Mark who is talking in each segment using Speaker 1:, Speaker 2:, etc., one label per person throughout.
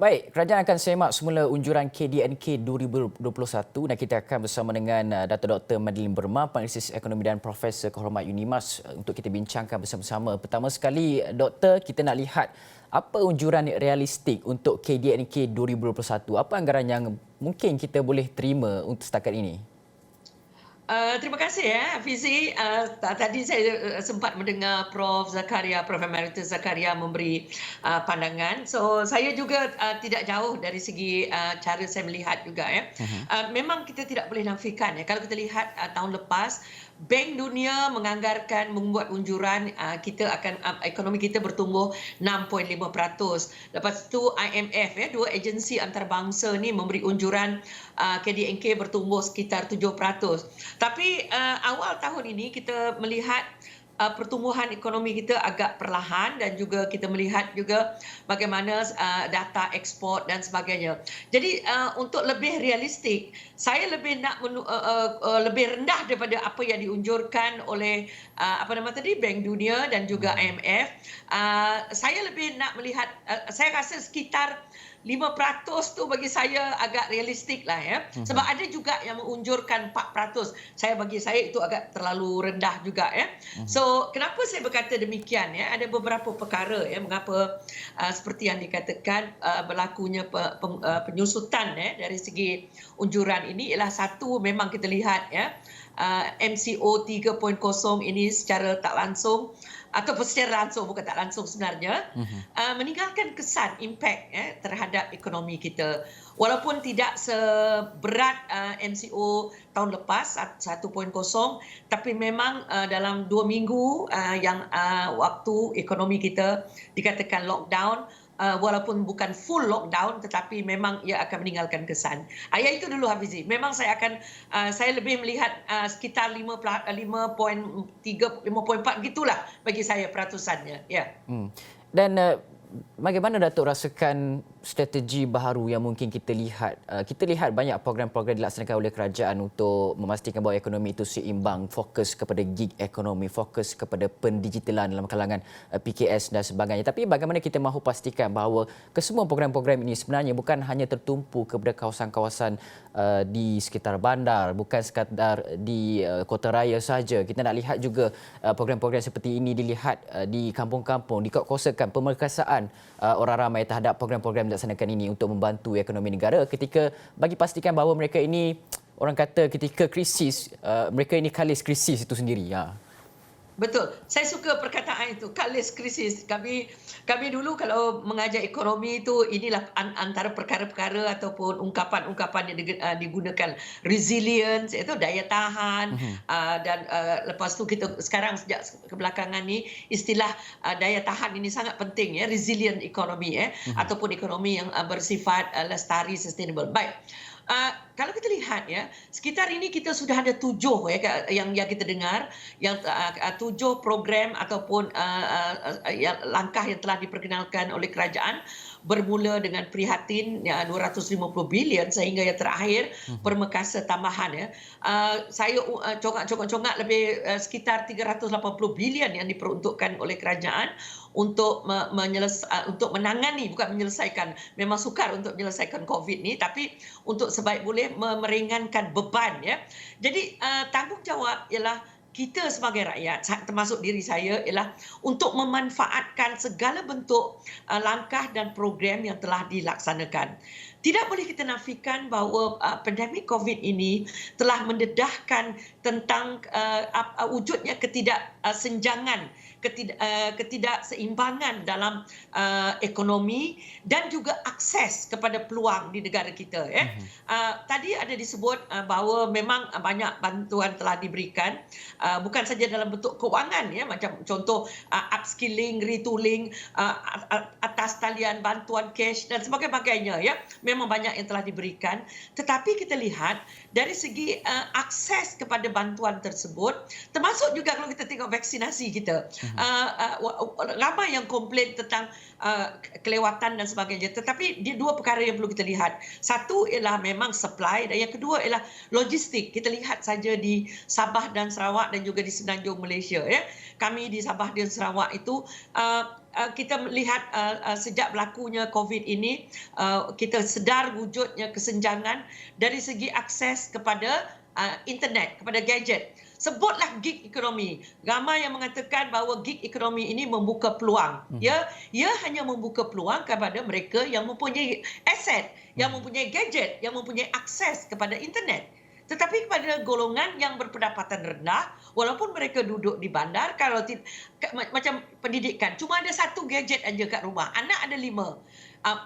Speaker 1: Baik, kerajaan akan semak semula unjuran KDNK 2021 dan kita akan bersama dengan Dato' Dr. Madeline Burma, Penganalisis Ekonomi dan Profesor Kehormat UNIMAS untuk kita bincangkan bersama-sama. Pertama sekali, Doktor, kita nak lihat apa unjuran realistik untuk KDNK 2021? Apa anggaran yang mungkin kita boleh terima untuk setakat ini?
Speaker 2: Terima kasih Fizi. Tadi saya sempat mendengar Prof Emeritus Zakaria memberi pandangan. So saya juga tidak jauh dari segi cara saya melihat juga Memang kita tidak boleh nafikan kalau kita lihat tahun lepas Bank Dunia menganggarkan membuat unjuran kita akan ekonomi kita bertumbuh 6.5%. Lepas tu IMF dua agensi antarabangsa ni memberi unjuran KDNK bertumbuh sekitar 7%. Tapi awal tahun ini kita melihat pertumbuhan ekonomi kita agak perlahan dan juga kita melihat juga bagaimana data ekspor dan sebagainya. Jadi untuk lebih realistik, saya lebih nak lebih rendah daripada apa yang diunjurkan oleh Bank Dunia dan juga IMF. Saya lebih nak melihat, saya rasa sekitar 5% tu bagi saya agak realistik lah Sebab ada juga yang mengunjurkan 4%. Bagi saya itu agak terlalu rendah juga So kenapa saya berkata demikian Ada beberapa perkara mengapa seperti yang dikatakan berlakunya penyusutan dari segi unjuran ini ialah satu, memang kita lihat MCO 3.0 ini secara tak langsung ataupun secara langsung, bukan tak langsung sebenarnya, meninggalkan kesan impak terhadap ekonomi kita. Walaupun tidak seberat MCO tahun lepas 1.0, tapi memang dalam 2 minggu yang waktu ekonomi kita dikatakan lockdown, walaupun bukan full lockdown tetapi memang ia akan meninggalkan kesan. Ayat itu dulu Hafizi. Memang saya lebih melihat sekitar 5.3 5.4 gitulah bagi saya peratusannya.
Speaker 1: Dan bagaimana Datuk rasakan strategi baharu yang mungkin kita lihat? Kita lihat banyak program-program dilaksanakan oleh kerajaan untuk memastikan bahawa ekonomi itu seimbang, fokus kepada gig ekonomi, fokus kepada pendigitalan dalam kalangan PKS dan sebagainya. Tapi bagaimana kita mahu pastikan bahawa kesemua program-program ini sebenarnya bukan hanya tertumpu kepada kawasan-kawasan di sekitar bandar, bukan sekadar di kota raya sahaja. Kita nak lihat juga program-program seperti ini dilihat di kampung-kampung, dikosakan pemerkasaan orang ramai terhadap program-program dilaksanakan ini untuk membantu ekonomi negara ketika bagi pastikan bahawa mereka ini, orang kata ketika krisis, mereka ini kalis krisis itu sendiri.
Speaker 2: Betul. Saya suka perkataan itu, kalis krisis. Kami dulu kalau mengajar ekonomi itu, inilah antara perkara-perkara ataupun ungkapan-ungkapan yang digunakan. Resilience, itu daya tahan. Dan lepas tu kita sekarang sejak kebelakangan ni, istilah daya tahan ini sangat penting. Resilient economy. Ataupun ekonomi yang bersifat lestari, sustainable. Baik. Kalau kita lihat sekitar ini kita sudah ada 7 yang kita dengar, yang 7 program ataupun langkah yang telah diperkenalkan oleh kerajaan, bermula dengan prihatin 250 bilion sehingga yang terakhir permekasa tambahan saya congak lebih sekitar 380 bilion yang diperuntukkan oleh kerajaan untuk menangani, bukan menyelesaikan, memang sukar untuk menyelesaikan COVID ni, tapi untuk sebaik boleh meringankan beban Jadi tanggungjawab ialah kita sebagai rakyat, termasuk diri saya, ialah untuk memanfaatkan segala bentuk langkah dan program yang telah dilaksanakan. Tidak boleh kita nafikan bahawa pandemik COVID ini telah mendedahkan tentang wujudnya ketidaksenjangan, ketidakseimbangan dalam ekonomi dan juga akses kepada peluang di negara kita. Tadi ada disebut bahawa memang banyak bantuan telah diberikan, bukan saja dalam bentuk kewangan, macam contoh upskilling, retooling, atas talian bantuan cash dan sebagainya. Memang banyak yang telah diberikan, tetapi kita lihat dari segi akses kepada bantuan tersebut, termasuk juga kalau kita tengok vaksinasi kita, ramai yang komplain tentang kelewatan dan sebagainya. Tetapi dia dua perkara yang perlu kita lihat. Satu ialah memang supply dan yang kedua ialah logistik. Kita lihat saja di Sabah dan Sarawak dan juga di Semenanjung Malaysia. Kami di Sabah dan Sarawak itu kita melihat sejak berlakunya COVID ini, kita sedar wujudnya kesenjangan dari segi akses kepada internet, kepada gadget. Sebutlah gig ekonomi. Ramai yang mengatakan bahawa gig ekonomi ini membuka peluang. Ia hanya membuka peluang kepada mereka yang mempunyai aset, yang mempunyai gadget, yang mempunyai akses kepada internet. Tetapi kepada golongan yang berpendapatan rendah, walaupun mereka duduk di bandar, kalau macam pendidikan, cuma ada satu gadget aja kat rumah. Anak ada 5.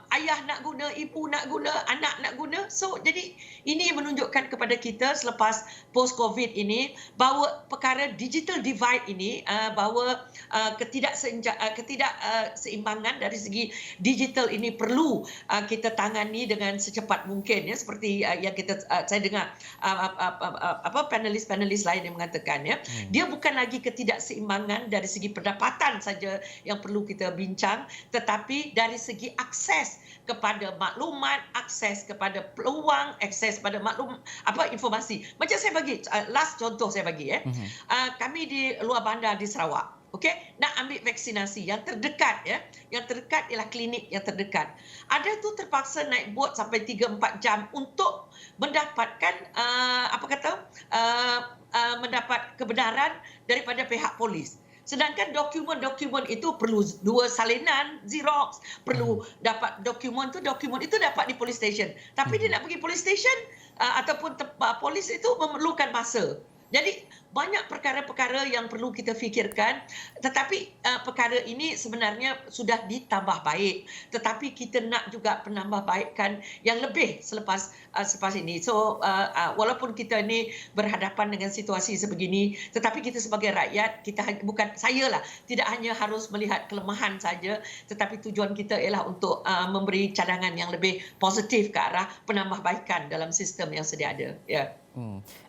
Speaker 2: Ayah nak guna, ibu nak guna, anak nak guna. So, jadi ini menunjukkan kepada kita selepas post-COVID ini bahawa perkara digital divide ini, bahawa ketidakseimbangan dari segi digital ini perlu kita tangani dengan secepat mungkin, ya, seperti yang saya dengar panelis-panelis lain yang mengatakan, ya. Dia bukan lagi ketidakseimbangan dari segi pendapatan saja yang perlu kita bincang, tetapi dari segi akses kepada maklumat, akses kepada peluang, akses kepada informasi. Macam saya bagi last contoh saya bagi, kami di luar bandar di Sarawak. Okey, nak ambil vaksinasi yang terdekat, ya. Yang terdekat ialah klinik yang terdekat. Ada tu terpaksa naik bot sampai 3-4 jam untuk mendapatkan mendapat kebenaran daripada pihak polis. Sedangkan dokumen-dokumen itu perlu 2 salinan, Xerox, perlu dapat dokumen itu dapat di police station. Tapi dia nak pergi police station ataupun polis itu memerlukan masa. Jadi banyak perkara-perkara yang perlu kita fikirkan, tetapi perkara ini sebenarnya sudah ditambah baik, tetapi kita nak juga penambahbaikan yang lebih selepas ini. So walaupun kita ni berhadapan dengan situasi sebegini, tetapi kita sebagai rakyat, bukan saya lah, tidak hanya harus melihat kelemahan saja, tetapi tujuan kita ialah untuk memberi cadangan yang lebih positif ke arah penambahbaikan dalam sistem yang sedia ada. Ya.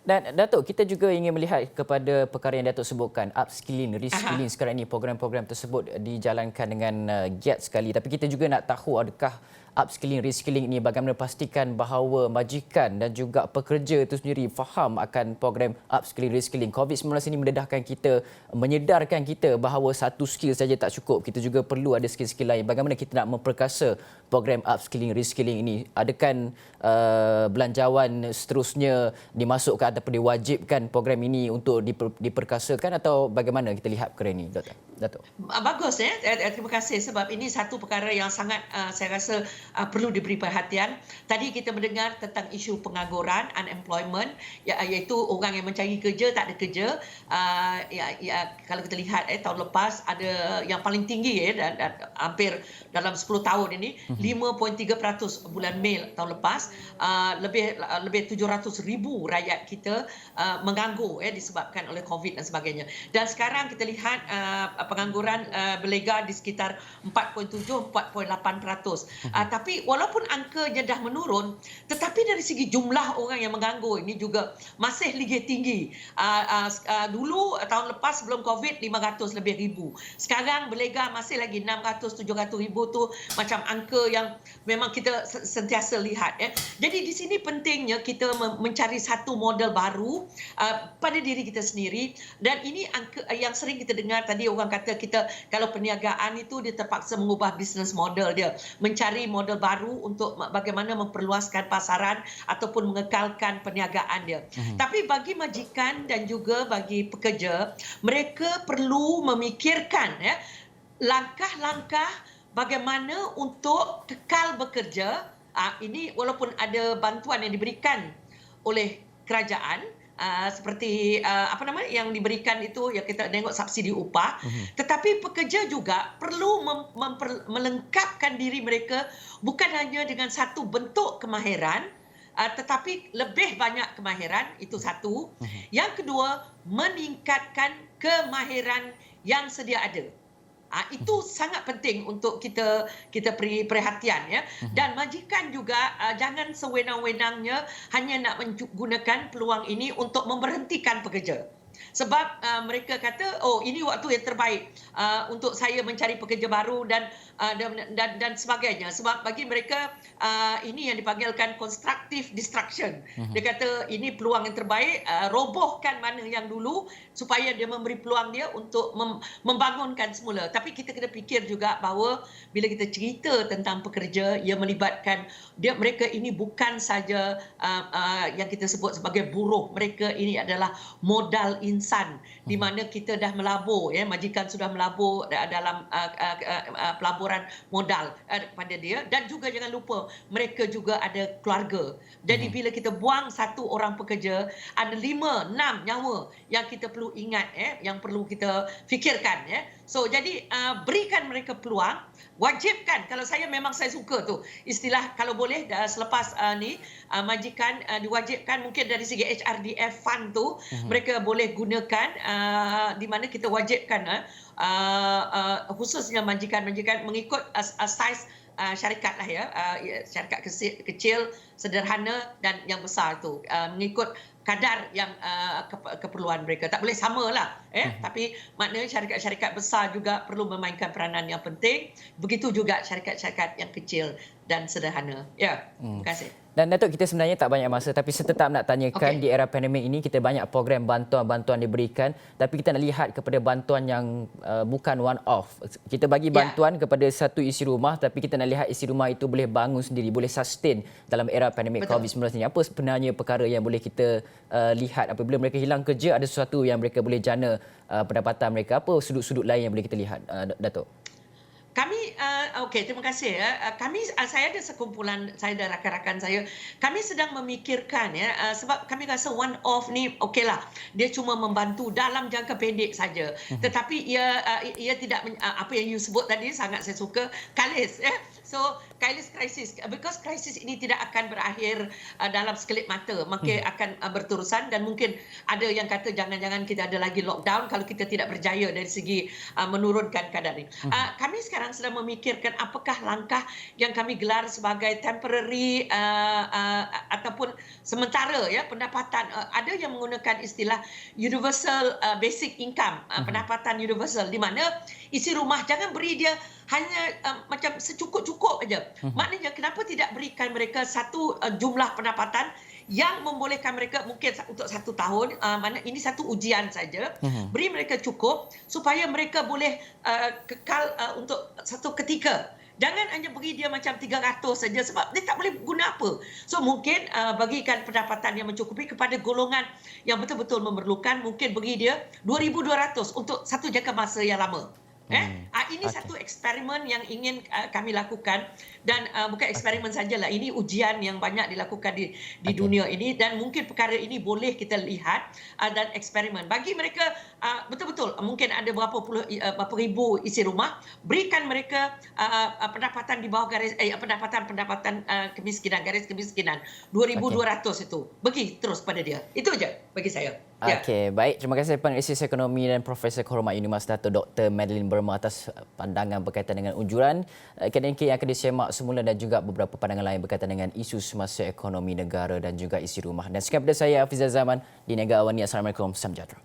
Speaker 1: Dan Datuk, kita juga ingin melihat kepada perkara yang Datuk sebutkan, upskilling, reskilling. Sekarang ini program-program tersebut dijalankan dengan giat sekali. Tapi kita juga nak tahu adakah upskilling, reskilling ini bagaimana pastikan bahawa majikan dan juga pekerja itu sendiri faham akan program upskilling, reskilling. COVID-19 ini mendedahkan kita, menyedarkan kita bahawa satu skill saja tak cukup. Kita juga perlu ada skill-skill lain. Bagaimana kita nak memperkasa program upskilling, reskilling ini? Adakah belanjawan seterusnya dimasukkan ataupun diwajibkan program ini untuk diperkasakan, atau bagaimana kita lihat perkara ini, Datuk?
Speaker 2: Bagus, ya. Terima kasih, sebab ini satu perkara yang sangat saya rasa perlu diberi perhatian. Tadi kita mendengar tentang isu pengangguran, unemployment, iaitu orang yang mencari kerja tak ada kerja. Kalau kita lihat tahun lepas ada yang paling tinggi, dan hampir dalam 10 tahun ini 5.3% bulan Mei tahun lepas, lebih 700,000 rakyat kita menganggur, disebabkan oleh COVID dan sebagainya. Dan sekarang kita lihat pengangguran berlega di sekitar 4.7-4.8%. Tapi walaupun angkanya dah menurun, tetapi dari segi jumlah orang yang menganggur ini juga masih lagi tinggi. Dulu tahun lepas sebelum COVID 500 lebih ribu. Sekarang berlega masih lagi 600-700 ribu tu macam angka yang memang kita sentiasa lihat. Jadi di sini pentingnya kita mencari satu model baru pada diri kita sendiri, dan ini angka yang sering kita dengar tadi, orang kata kita kalau perniagaan itu dia terpaksa mengubah business model dia, mencari model baru untuk bagaimana memperluaskan pasaran ataupun mengekalkan perniagaan dia. Tapi bagi majikan dan juga bagi pekerja, mereka perlu memikirkan langkah-langkah bagaimana untuk kekal bekerja. Ini walaupun ada bantuan yang diberikan oleh kerajaan, seperti yang diberikan itu, yang kita tengok subsidi upah, tetapi pekerja juga perlu melengkapkan diri mereka bukan hanya dengan satu bentuk kemahiran, tetapi lebih banyak kemahiran, itu satu. Yang kedua, meningkatkan kemahiran yang sedia ada. Itu sangat penting untuk kita beri perhatian, ya. Dan majikan juga jangan sewenang-wenangnya hanya nak menggunakan peluang ini untuk memberhentikan pekerja. Sebab mereka kata, oh ini waktu yang terbaik untuk saya mencari pekerja baru dan sebagainya. Sebab bagi mereka ini yang dipanggilkan constructive destruction. Dia kata ini peluang yang terbaik, robohkan mana yang dulu supaya dia memberi peluang dia untuk membangunkan semula. Tapi kita kena fikir juga bahawa bila kita cerita tentang pekerja yang melibatkan mereka ini bukan saja yang kita sebut sebagai buruh. Mereka ini adalah modal insan di mana kita dah melabur, majikan sudah melabur dalam pelaburan modal kepada dia, dan juga jangan lupa mereka juga ada keluarga. Jadi bila kita buang satu orang pekerja, ada 5, 6 nyawa yang kita perlu ingat, yang perlu kita fikirkan. So jadi berikan mereka peluang, wajibkan. Kalau memang saya suka tu istilah, kalau boleh selepas ni majikan diwajibkan mungkin dari segi HRDF fund tu mereka boleh gunakan, di mana kita wajibkan khususnya majikan-majikan mengikut saiz syarikat lah syarikat kecil, sederhana dan yang besar tu, mengikut kadar yang keperluan mereka. Tak boleh samalah, tapi maknanya syarikat-syarikat besar juga perlu memainkan peranan yang penting. Begitu juga syarikat-syarikat yang kecil dan sederhana. Terima kasih.
Speaker 1: Dan Datuk, kita sebenarnya tak banyak masa, tapi saya tetap nak tanyakan, di era pandemik ini kita banyak program bantuan-bantuan diberikan, tapi kita nak lihat kepada bantuan yang bukan one off. Kita bagi bantuan kepada satu isi rumah, tapi kita nak lihat isi rumah itu boleh bangun sendiri, boleh sustain dalam era pandemik COVID-19 ini. Apa sebenarnya perkara yang boleh kita lihat apabila mereka hilang kerja, ada sesuatu yang mereka boleh jana pendapatan mereka? Apa sudut-sudut lain yang boleh kita lihat, Datuk?
Speaker 2: Kami, terima kasih. Saya ada sekumpulan saya dan rakan-rakan saya. Kami sedang memikirkan sebab kami rasa one off ni okeylah. Dia cuma membantu dalam jangka pendek saja. Tetapi ia tidak apa yang you sebut tadi sangat saya suka, kalis. So, kalis krisis, because krisis ini tidak akan berakhir dalam sekelip mata, maka akan berterusan, dan mungkin ada yang kata jangan-jangan kita ada lagi lockdown kalau kita tidak berjaya dari segi menurunkan kadar ini. Kami sekarang sedang memikirkan apakah langkah yang kami gelar sebagai temporary ataupun sementara pendapatan. Ada yang menggunakan istilah universal basic income, pendapatan universal, di mana isi rumah jangan beri dia hanya macam secukup-cukup aja. Maknanya kenapa tidak berikan mereka satu jumlah pendapatan yang membolehkan mereka mungkin untuk 1 tahun, mana ini satu ujian saja, beri mereka cukup supaya mereka boleh kekal untuk satu ketika. Jangan hanya beri dia macam 300 saja sebab dia tak boleh guna apa. So mungkin bagikan pendapatan yang mencukupi kepada golongan yang betul-betul memerlukan, mungkin beri dia 2,200 untuk satu jangka masa yang lama. Ini satu eksperimen yang ingin kami lakukan, dan bukan eksperimen sajalah, ini ujian yang banyak dilakukan di dunia ini, dan mungkin perkara ini boleh kita lihat dan eksperimen. Bagi mereka betul-betul mungkin ada berapa ribu isi rumah, berikan mereka pendapatan di bawah garis pendapatan kemiskinan, garis kemiskinan 2,200 itu. Bagi terus pada dia. Itu aja bagi saya.
Speaker 1: Okey, baik. Terima kasih Penganalisis Ekonomi dan Profesor Kehormat Universitas Dato' Dr. Madeline Burma atas pandangan berkaitan dengan unjuran akademik yang akan disimak semula, dan juga beberapa pandangan lain berkaitan dengan isu semasa ekonomi negara dan juga isi rumah. Dan sekian daripada saya, Hafizah Zaman di Negara Awani. Assalamualaikum. Salam sejahtera.